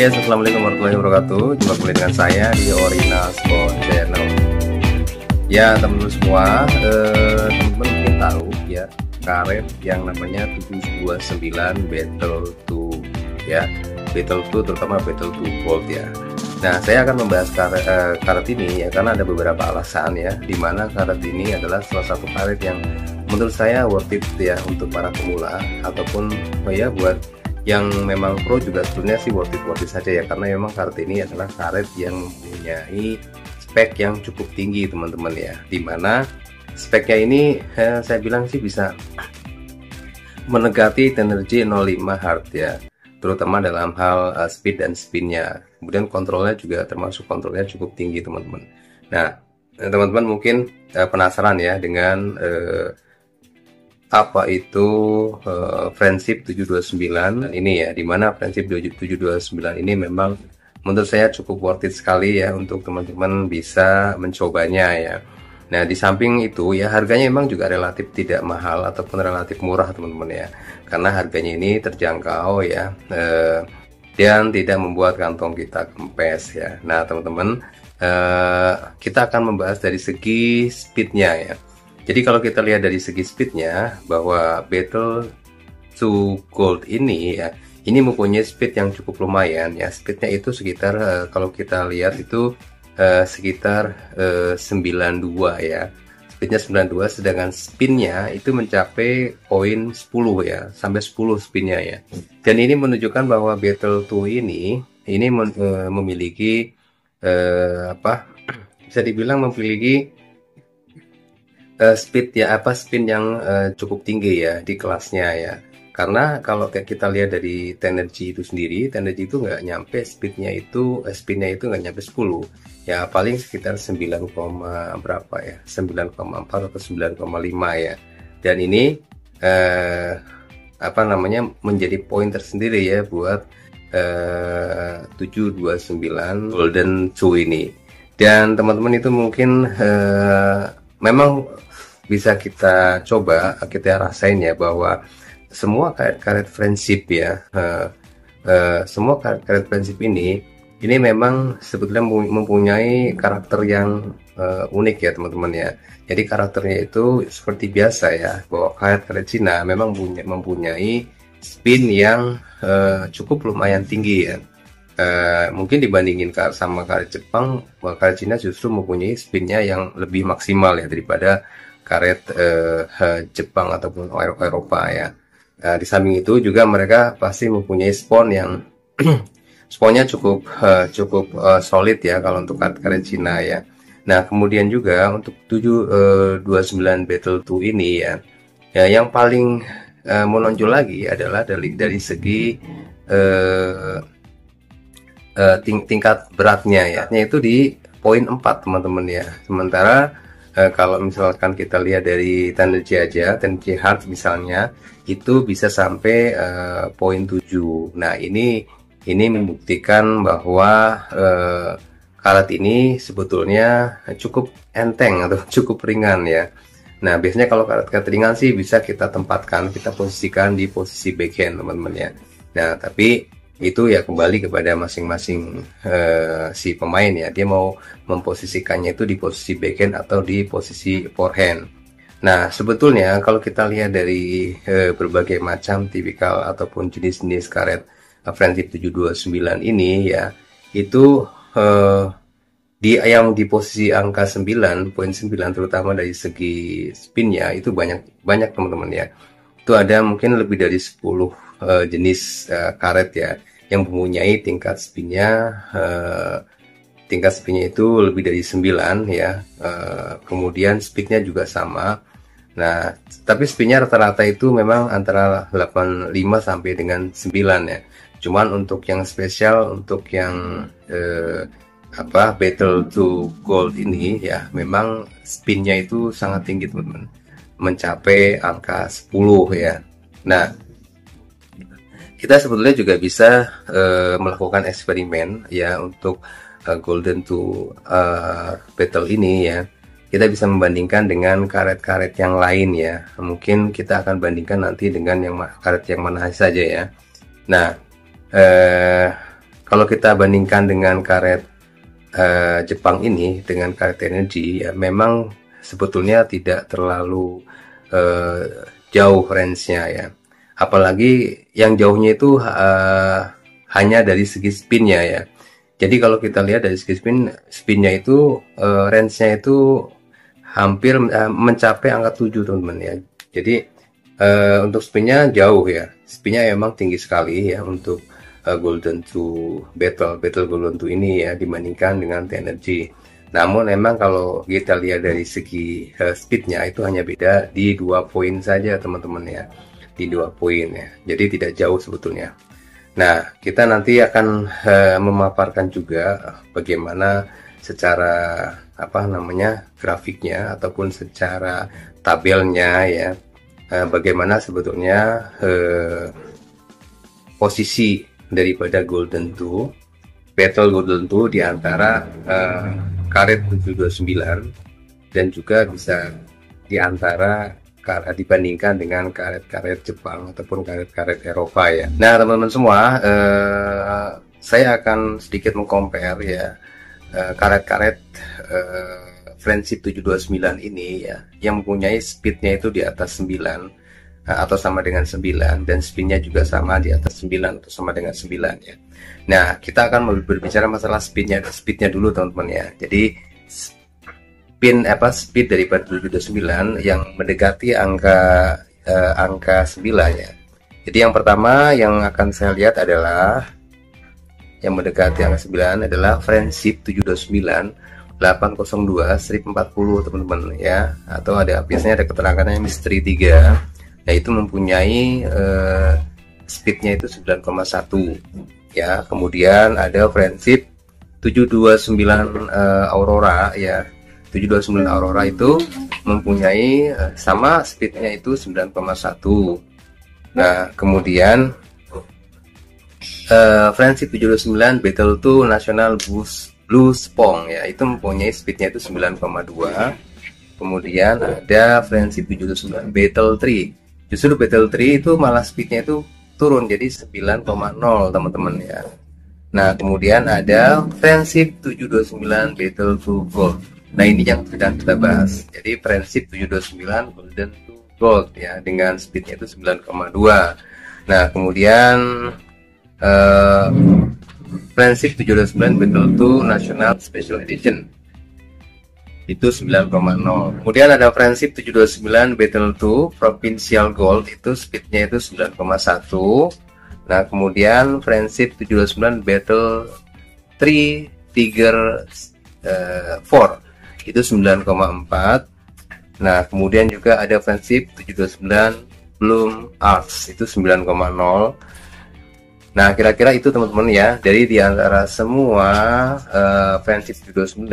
Yes, assalamualaikum warahmatullahi wabarakatuh. Jumpa kembali dengan saya di Orina Sport Channel. Ya teman-teman semua, teman-teman mungkin tahu ya karet yang namanya 729 Battle 2 ya, Battle 2 terutama Battle 2 Gold ya. Nah, saya akan membahas karet ini ya karena ada beberapa alasan ya, dimana karet ini adalah salah satu karet yang menurut saya worth it ya untuk para pemula ataupun ya buat yang memang pro juga sebenarnya sih worth it saja ya, karena memang karet ini adalah karet yang mempunyai spek yang cukup tinggi teman-teman ya, dimana speknya ini saya bilang sih bisa menegati Tenergy 05 hard ya, terutama dalam hal speed dan spinnya. Kemudian kontrolnya juga termasuk kontrolnya cukup tinggi teman-teman. Nah teman-teman mungkin penasaran ya dengan apa itu Friendship 729 ini ya, dimana Friendship 729 ini memang menurut saya cukup worth it sekali ya untuk teman-teman bisa mencobanya ya. Nah di samping itu ya harganya memang juga relatif tidak mahal ataupun relatif murah teman-teman ya, karena harganya ini terjangkau ya, dan tidak membuat kantong kita kempes ya. Nah teman-teman, kita akan membahas dari segi speednya ya. Jadi kalau kita lihat dari segi speednya, bahwa Battle 2 Gold ini ya, ini mempunyai speed yang cukup lumayan ya. Speednya itu sekitar kalau kita lihat itu sekitar 92 ya. Speednya 92, sedangkan spinnya itu mencapai poin 10 ya, sampai 10 spinnya ya. Dan ini menunjukkan bahwa Battle 2 ini memiliki bisa dibilang memiliki speed ya, spin yang cukup tinggi ya di kelasnya ya. Karena kalau kita lihat dari Tenergy itu sendiri, Tenergy itu nggak nyampe spinnya itu nggak nyampe 10 ya, paling sekitar 9, berapa ya, 9,4 atau 9,5 ya. Dan ini menjadi poin tersendiri ya buat 729 Golden 2 ini. Dan teman-teman itu mungkin memang bisa kita coba, kita rasain ya, bahwa semua karet Friendship ya, semua karet Friendship ini memang sebetulnya mempunyai karakter yang unik ya teman-teman ya. Jadi karakternya itu seperti biasa ya, bahwa karet Cina memang mempunyai spin yang cukup lumayan tinggi ya. Mungkin dibandingin sama karet Jepang, karet Cina justru mempunyai spinnya yang lebih maksimal ya daripada karet Jepang ataupun Eropa ya. Di samping itu juga mereka pasti mempunyai spon yang sponnya cukup solid ya kalau untuk karet Cina ya. Nah kemudian juga untuk 729 Battle 2 ini ya, yang paling menonjol lagi adalah dari segi tingkat beratnya ya, yaitu di poin 4 teman-teman ya. Sementara kalau misalkan kita lihat dari Tenergy aja, Tenergy hard misalnya itu bisa sampai poin 7. Nah ini membuktikan bahwa karet ini sebetulnya cukup enteng atau cukup ringan ya. Nah biasanya kalau karet ringan sih bisa kita posisikan di posisi backhand teman-teman ya. Nah tapi itu ya kembali kepada masing-masing si pemain ya, dia mau memposisikannya itu di posisi backhand atau di posisi forehand. Nah sebetulnya kalau kita lihat dari berbagai macam tipikal ataupun jenis-jenis karet Friendship 729 ini ya, itu yang di posisi angka 9.9 terutama dari segi spinnya itu banyak teman-teman ya. Itu ada mungkin lebih dari 10 jenis karet ya yang mempunyai tingkat spinnya itu lebih dari 9 ya. Kemudian speednya juga sama. Nah tapi spinnya rata-rata itu memang antara 85 sampai dengan 9 ya. Cuman untuk yang spesial, untuk yang Battle 2 Gold ini ya, memang spinnya itu sangat tinggi teman-teman, mencapai angka 10 ya. Nah kita sebetulnya juga bisa melakukan eksperimen ya untuk Golden 2 Battle ini ya. Kita bisa membandingkan dengan karet-karet yang lain ya. Mungkin kita akan bandingkan nanti dengan karet yang mana saja ya. Nah kalau kita bandingkan dengan karet Jepang ini dengan karet energi, ya memang sebetulnya tidak terlalu jauh range-nya ya. Apalagi yang jauhnya itu hanya dari segi spinnya ya. Jadi kalau kita lihat dari segi spinnya itu range-nya itu hampir mencapai angka 7 teman-teman ya. Jadi untuk spinnya jauh ya. Spinnya memang tinggi sekali ya untuk Golden 2 Battle Golden 2 ini ya, dibandingkan dengan T-Energy. Namun memang kalau kita lihat dari segi speednya itu hanya beda di 2 poin saja teman-teman ya, di 2 poin ya. Jadi tidak jauh sebetulnya. Nah, kita nanti akan memaparkan juga bagaimana secara grafiknya ataupun secara tabelnya ya, bagaimana sebetulnya posisi daripada Golden 2 Battle Golden 2 di antara karet 729 dan juga bisa di antara dibandingkan dengan karet-karet Jepang ataupun karet-karet Eropa ya. Nah teman-teman semua, saya akan sedikit mengcompare ya karet-karet Friendship 729 ini ya, yang mempunyai speednya itu di atas 9 atau sama dengan 9, dan spinnya juga sama di atas 9 atau sama dengan 9 ya. Nah kita akan berbicara masalah speednya dulu teman-teman ya. Jadi speed daripada 729 yang mendekati angka 9 ya. Jadi yang pertama yang akan saya lihat adalah yang mendekati angka 9 adalah Friendship 729 802 strip 40 teman-teman ya, atau biasanya ada keterangannya misteri 3. Nah itu mempunyai speednya itu 9,1 ya. Kemudian ada Friendship 729 Aurora ya. 729 Aurora itu mempunyai sama speednya itu 9,1. Nah kemudian Friendship 729 Battle 2 National Blue Spong ya, itu mempunyai speednya itu 9,2. Kemudian ada Friendship 729 Battle 3. Justru Battle 3 itu malah speednya itu turun jadi 9,0 teman-teman ya. Nah kemudian ada Friendship 729 Battle 2 Gold. Nah ini yang sedang kita bahas. Jadi Friendship 729 Golden 2 Gold ya, dengan speednya itu 9,2. Nah kemudian Friendship 729 Battle 2 National Special Edition itu 9,0. Kemudian ada Friendship 729 Battle 2 Provincial Gold, itu speednya itu 9,1. Nah kemudian Friendship 729 Battle 3 Tiger 4 itu 9,4. Nah kemudian juga ada Friendship 729 Bloom Arts itu 9,0. Nah kira-kira itu teman-teman ya, dari di antara semua Friendship 729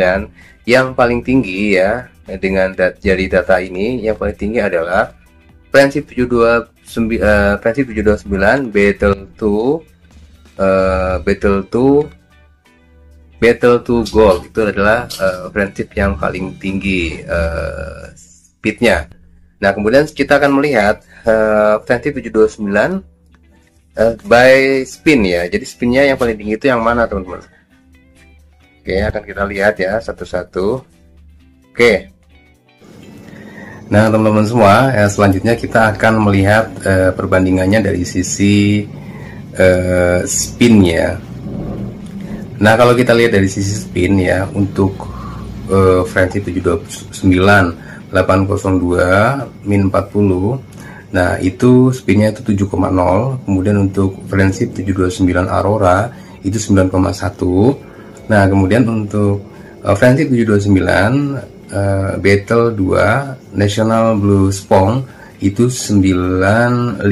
yang paling tinggi ya, dengan dari data ini yang paling tinggi adalah Friendship 729 Battle 2 Gold, itu adalah Friendship yang paling tinggi speednya. Nah kemudian kita akan melihat Friendship 729 by spin ya. Jadi spinnya yang paling tinggi itu yang mana teman-teman? Oke, akan kita lihat ya satu-satu. Oke. Nah teman-teman semua, selanjutnya kita akan melihat perbandingannya dari sisi spinnya. Nah kalau kita lihat dari sisi spin ya, untuk Friendship 729 802 min 40, nah itu spinnya itu 7,0. Kemudian untuk Friendship 729 Aurora itu 9,1. Nah kemudian untuk Friendship 729 Battle 2 National Blue Spong itu 95.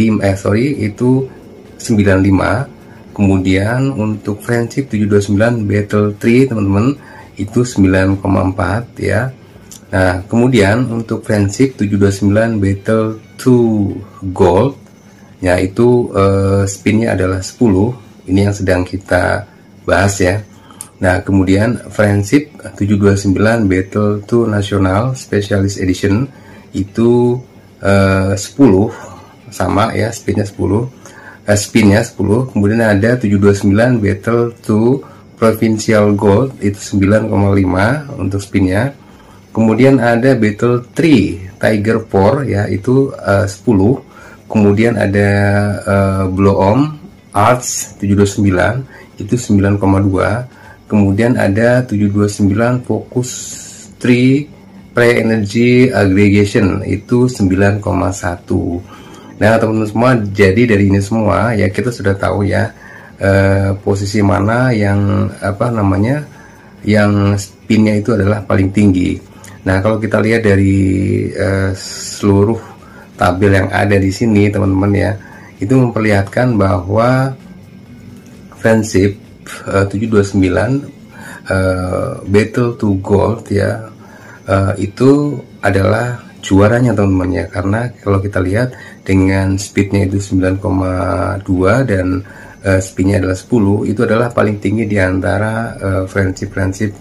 Kemudian untuk Friendship 729 Battle 3 teman-teman itu 9,4 ya. Nah kemudian untuk Friendship 729 Battle 2 Gold ya, itu spinnya adalah 10. Ini yang sedang kita bahas ya. Nah kemudian Friendship 729 Battle 2 National Specialist Edition itu 10 sama ya, speednya 10. spinnya 10. Kemudian ada 729 Battle to Provincial Gold, itu 9,5 untuk spinnya. Kemudian ada Battle 3 Tiger 4 ya, itu 10. Kemudian ada Blow Om Arts 729, itu 9,2. Kemudian ada 729 Focus 3 Play Energy Aggregation, itu 9,1. Nah teman-teman semua, jadi dari ini semua ya kita sudah tahu ya posisi mana yang yang spinnya itu adalah paling tinggi. Nah kalau kita lihat dari seluruh tabel yang ada di sini teman-teman ya, itu memperlihatkan bahwa Friendship 729 Battle to Gold ya, itu adalah juaranya teman-teman ya, karena kalau kita lihat dengan speednya itu 9,2 dan spinnya adalah 10, itu adalah paling tinggi di antara friendship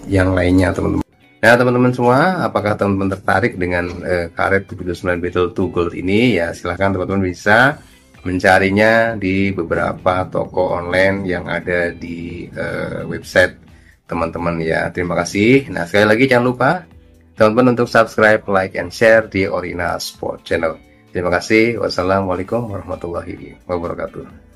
yang lainnya teman-teman. Nah teman-teman semua, apakah teman-teman tertarik dengan karet 729 Battle to Gold ini? Ya silahkan teman-teman bisa mencarinya di beberapa toko online yang ada di website teman-teman ya. Terima kasih. Nah sekali lagi jangan lupa teman-teman untuk subscribe, like, and share di Orina Sport Channel. Terima kasih. Wassalamualaikum warahmatullahi wabarakatuh.